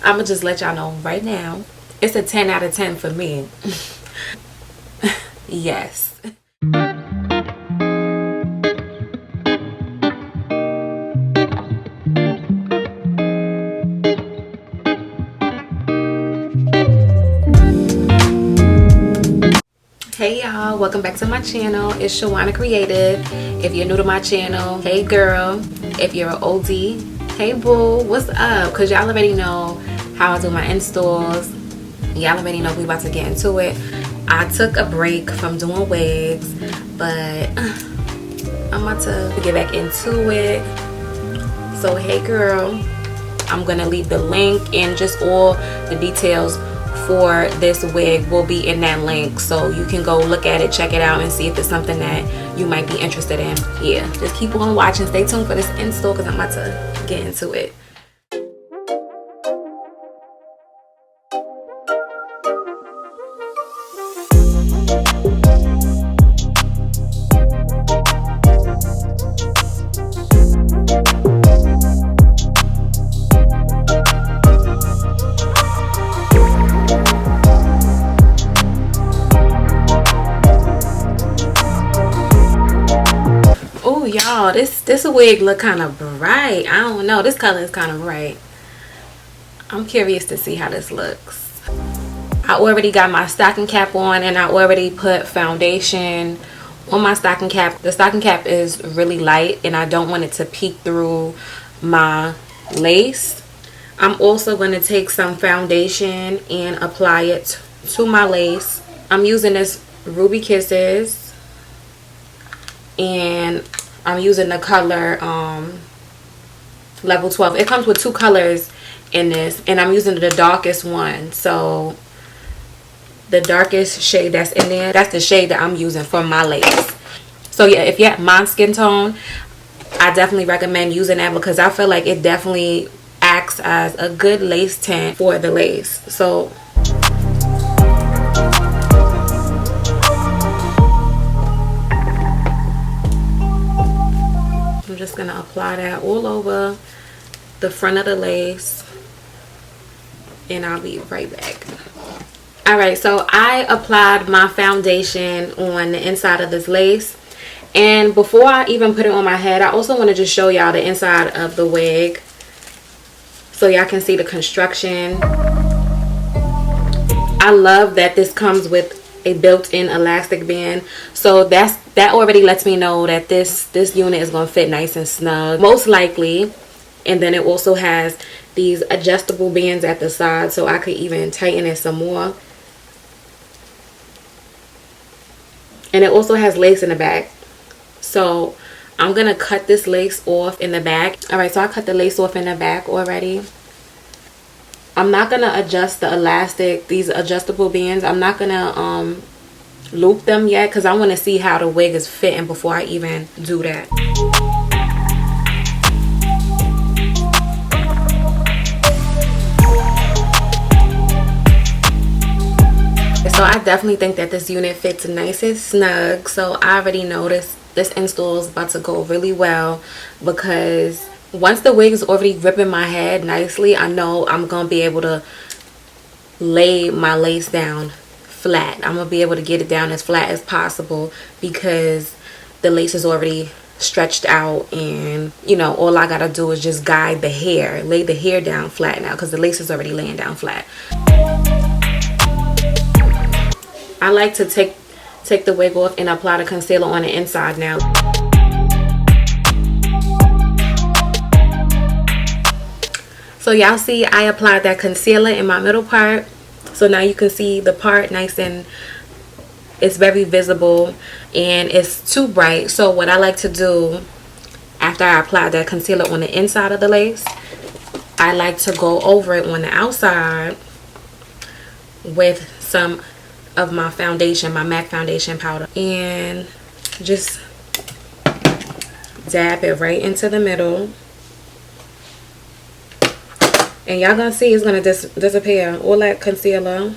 I'ma just let y'all know right now, it's a 10 out of 10 for me. Yes. Hey y'all, welcome back to my channel. It's ShuannaCreative. If you're new to my channel, hey girl. If you're an OG, hey boo, what's up? Cause y'all already know how I do my installs. Y'all already know we about to get into it. I took a break from doing wigs, but I'm about to get back into it. So hey girl, I'm gonna leave the link and just all the details for this wig will be in that link, so you can go look at it, check it out, and see if it's something that you might be interested in. Yeah, just keep on watching, stay tuned for this install because I'm about to get into it. Oh y'all, this wig look kind of bright. I don't know, this color is kind of bright. I'm curious to see how this looks. I already got my stocking cap on, and I already put foundation on my stocking cap. The stocking cap is really light and I don't want it to peek through my lace. I'm also going to take some foundation and apply it to my lace. I'm using this Ruby Kisses, and I'm using the color level 12. It comes with two colors in this, and I'm using the darkest one. So the darkest shade that's in there, that's the shade that I'm using for my lace. So yeah, if you have my skin tone, I definitely recommend using that because I feel like it definitely acts as a good lace tint for the lace. So I'm just gonna apply that all over the front of the lace, and I'll be right back. Alright, so I applied my foundation on the inside of this lace, and before I even put it on my head, I also want to just show y'all the inside of the wig so y'all can see the construction. I love that this comes with a built-in elastic band, so that already lets me know that this unit is going to fit nice and snug, most likely. And then it also has these adjustable bands at the side, so I could even tighten it some more. And it also has lace in the back, so I'm gonna cut this lace off in the back. All right, so I cut the lace off in the back already. I'm not gonna adjust the elastic, these adjustable bands. I'm not gonna loop them yet because I want to see how the wig is fitting before I even do that. So I definitely think that this unit fits nice and snug. So I already know this install is about to go really well, because once the wig is already gripping my head nicely, I know I'm gonna be able to lay my lace down flat. I'm gonna be able to get it down as flat as possible because the lace is already stretched out, and you know, all I gotta do is just guide the hair, lay the hair down flat now because the lace is already laying down flat. I like to take the wig off and apply the concealer on the inside now. So y'all see I applied that concealer in my middle part. So now you can see the part nice and it's very visible and it's too bright. So what I like to do after I apply that concealer on the inside of the lace, I like to go over it on the outside with some of my foundation, my MAC foundation powder, and just dab it right into the middle. And y'all gonna see it's gonna disappear. All that concealer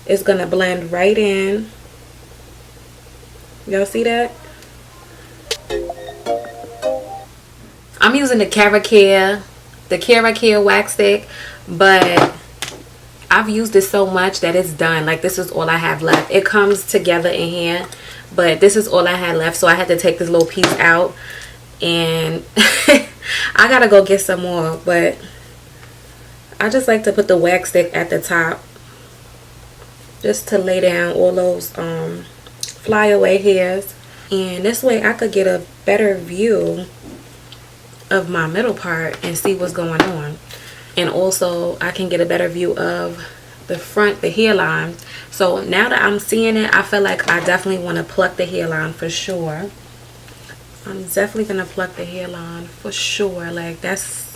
is gonna blend right in. Y'all see that? I'm using the Carrot Care the ShuannaCreative wax stick, but I've used it so much that it's done. Like, this is all I have left. It comes together in here, but this is all I had left, so I had to take this little piece out, and I gotta go get some more. But I just like to put the wax stick at the top just to lay down all those flyaway hairs, and this way I could get a better view of my middle part and see what's going on. And also I can get a better view of the front, the hairline. So now that I'm seeing it, I feel like I definitely want to pluck the hairline for sure. I'm definitely gonna pluck the hairline for sure. Like, that's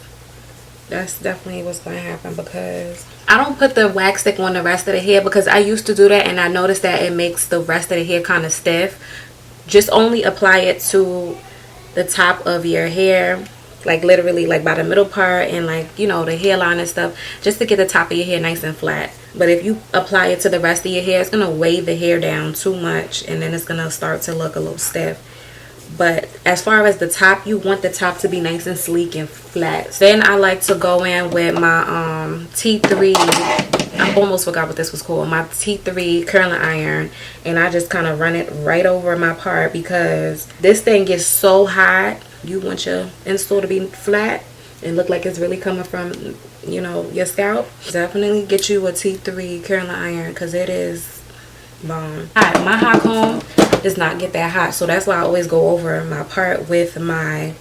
definitely what's gonna happen, because I don't put the wax stick on the rest of the hair, because I used to do that and I noticed that it makes the rest of the hair kind of stiff. Just only apply it to the top of your hair, like literally like by the middle part and, like, you know, the hairline and stuff, just to get the top of your hair nice and flat. But if you apply it to the rest of your hair, it's gonna weigh the hair down too much, and then it's gonna start to look a little stiff. But as far as the top, you want the top to be nice and sleek and flat. Then I like to go in with my T3, I almost forgot what this was called, my T3 curling iron, and I just kind of run it right over my part, because this thing gets so hot. You want your install to be flat and look like it's really coming from, you know, your scalp. Definitely get you a T3 curling iron, because it is bomb. My hot comb does not get that hot, so that's why I always go over my part with my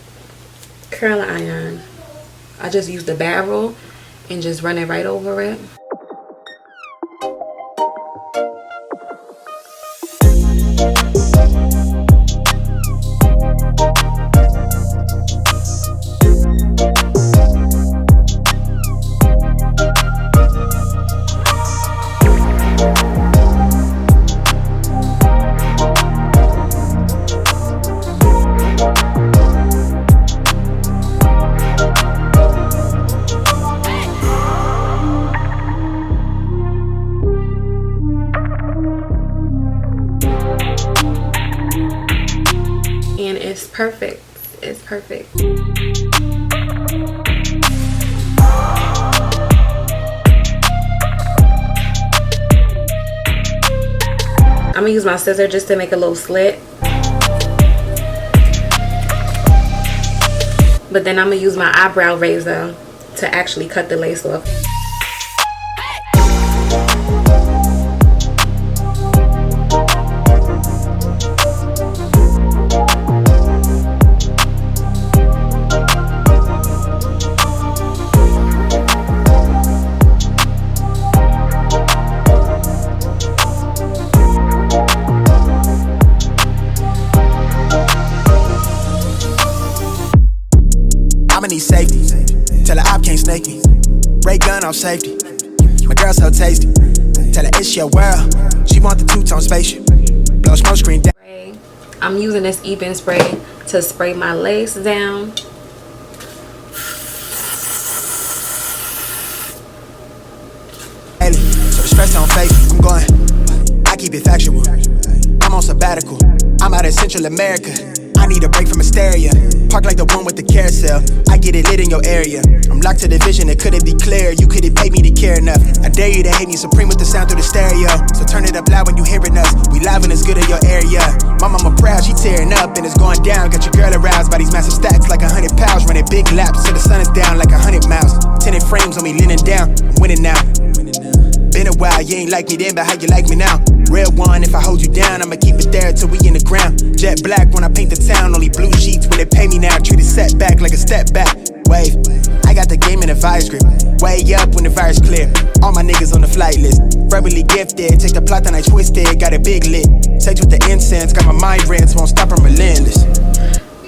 curling iron. I just use the barrel and just run it right over it. It's perfect. It's perfect. I'm gonna use my scissor just to make a little slit. But then I'm gonna use my eyebrow razor to actually cut the lace off. I'ma need safety, tell her I can't snake me. Ray gun on safety, my girl so tasty. Tell her it's your world, she want the two-tone spaceship. Blow smoke screen down. I'm using this Eben spray to spray my lace down. So the stress don't fake, I'm going, I keep it factual. I'm on sabbatical, I'm out in Central America. I need a break from hysteria. Park like the one with the carousel. I get it lit in your area. I'm locked to the vision, it couldn't be clear. You couldn't pay me to care enough. I dare you to hate me supreme with the sound through the stereo. So turn it up loud when you hearing us. We live and it's good in your area. My mama proud, she tearing up and it's going down. Got your girl aroused by these massive stacks like 100 pounds. Running big laps till the sun is down like 100 miles. Tinted frames on me leaning down. I'm winning now. Been a while, you ain't like me then, but how you like me now? Real one, if I hold you down, I'ma keep it there till we in the ground. Jet black when I paint the town, only blue sheets when they pay me now. Treat a setback like a step back. Wave, I got the game in a vice grip. Way up when the fire's clear. All my niggas on the flight list. Verbally gifted, take the plot and I twist it. Got it big lit. Sex with the incense, got my mind rents, won't stop, I'm relentless.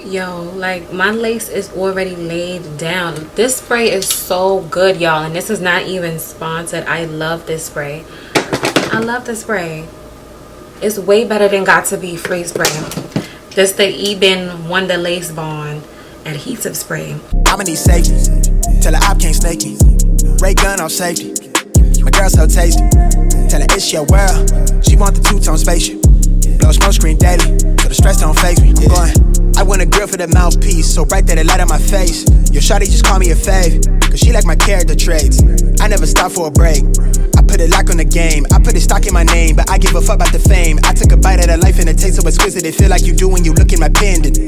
Yo, like, my lace is already laid down. This spray is so good, y'all, and this is not even sponsored. I love this spray. I love this spray. It's way better than Got To Be Free spray. This the Eben Wonder Lace Bond adhesive spray. I'ma need safety, tell her I can't snake me. Ray gun on safety, my girl so tasty. Tell her it's your world, she want the two-tone spaceship. Blow smoke screen daily, so the stress don't faze me. I'm going. I want a girl for the mouthpiece, so bright that it light up my face. Your shawty just call me a fave, cause she like my character traits. I never stop for a break. I put a lock on the game, I put a stock in my name, but I give a fuck about the fame. I took a bite of that life and it tastes so exquisite, it feel like you do when you look in my pendant.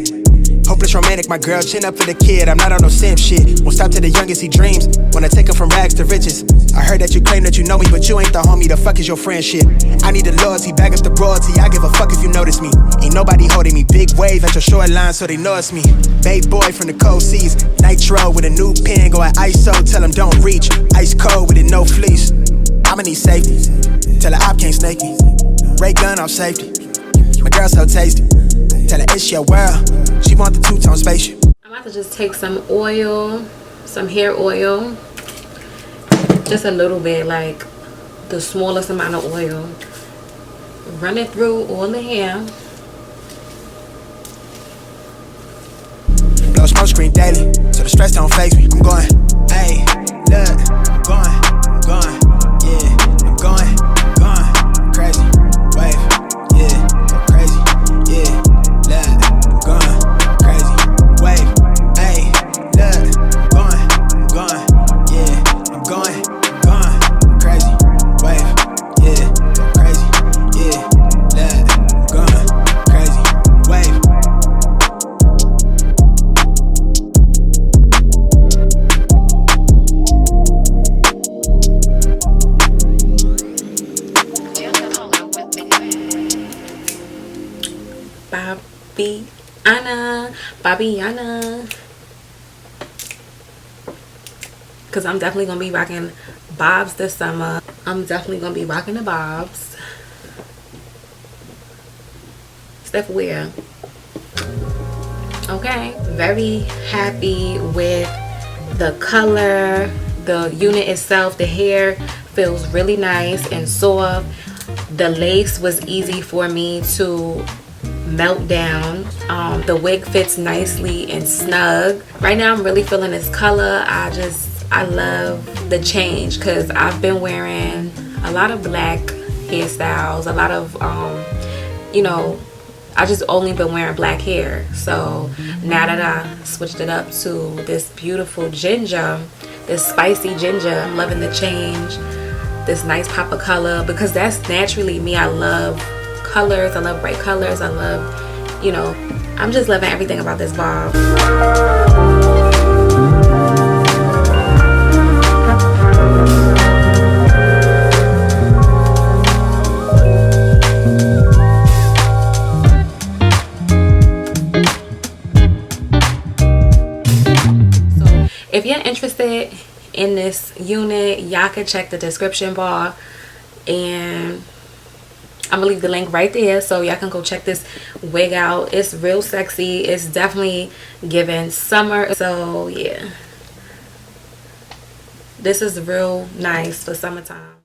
Hopeless romantic, my girl, chin up for the kid, I'm not on no simp shit. Won't stop to the youngest he dreams, wanna take him from rags to riches. I heard that you claim that you know me, but you ain't the homie, the fuck is your friendship? I need the loyalty, back up the royalty, I give a fuck if you notice me. Ain't nobody holding me, big wave at your shoreline so they know it's me. Babe boy from the cold seas, nitro with a new pen, go at ISO, tell him don't reach. Ice cold with it, no fleece. I'ma need safety, tell her op can't snake me. Ray gun off safety, my girl so tasty. Tell her it's your world, she want the two-tone spaceship. I'm about to just take some oil, some hair oil, just a little bit, like the smallest amount of oil. Run it through all the hair. Blow smoke screen daily, so the stress don't faze me. I'm going, hey, look, I'm going, yeah, I'm going, crazy, wave, yeah, go crazy, yeah, look, I'm going, crazy, wave, hey, look, I'm going, yeah, I'm going, crazy, wave, yeah, go crazy, yeah, look, I'm going, crazy, wave. Babiana, because I'm definitely gonna be rocking bobs this summer. I'm definitely gonna be rocking the bobs. Steph wear. Okay, very happy with the color, the unit itself. The hair feels really nice and soft. The lace was easy for me to melt down. The wig fits nicely and snug. Right now I'm really feeling this color. I love the change because I've been wearing a lot of black hairstyles, a lot of you know, I just only been wearing black hair. So now that I switched it up to this beautiful ginger, this spicy ginger, I'm loving the change. This nice pop of color, because that's naturally me. I love colors, I love bright colors, I love, you know, I'm just loving everything about this bob. So if you're interested in this unit, y'all can check the description bar, and I'm gonna leave the link right there so y'all can go check this wig out. It's real sexy. It's definitely giving summer. So yeah, this is real nice for summertime.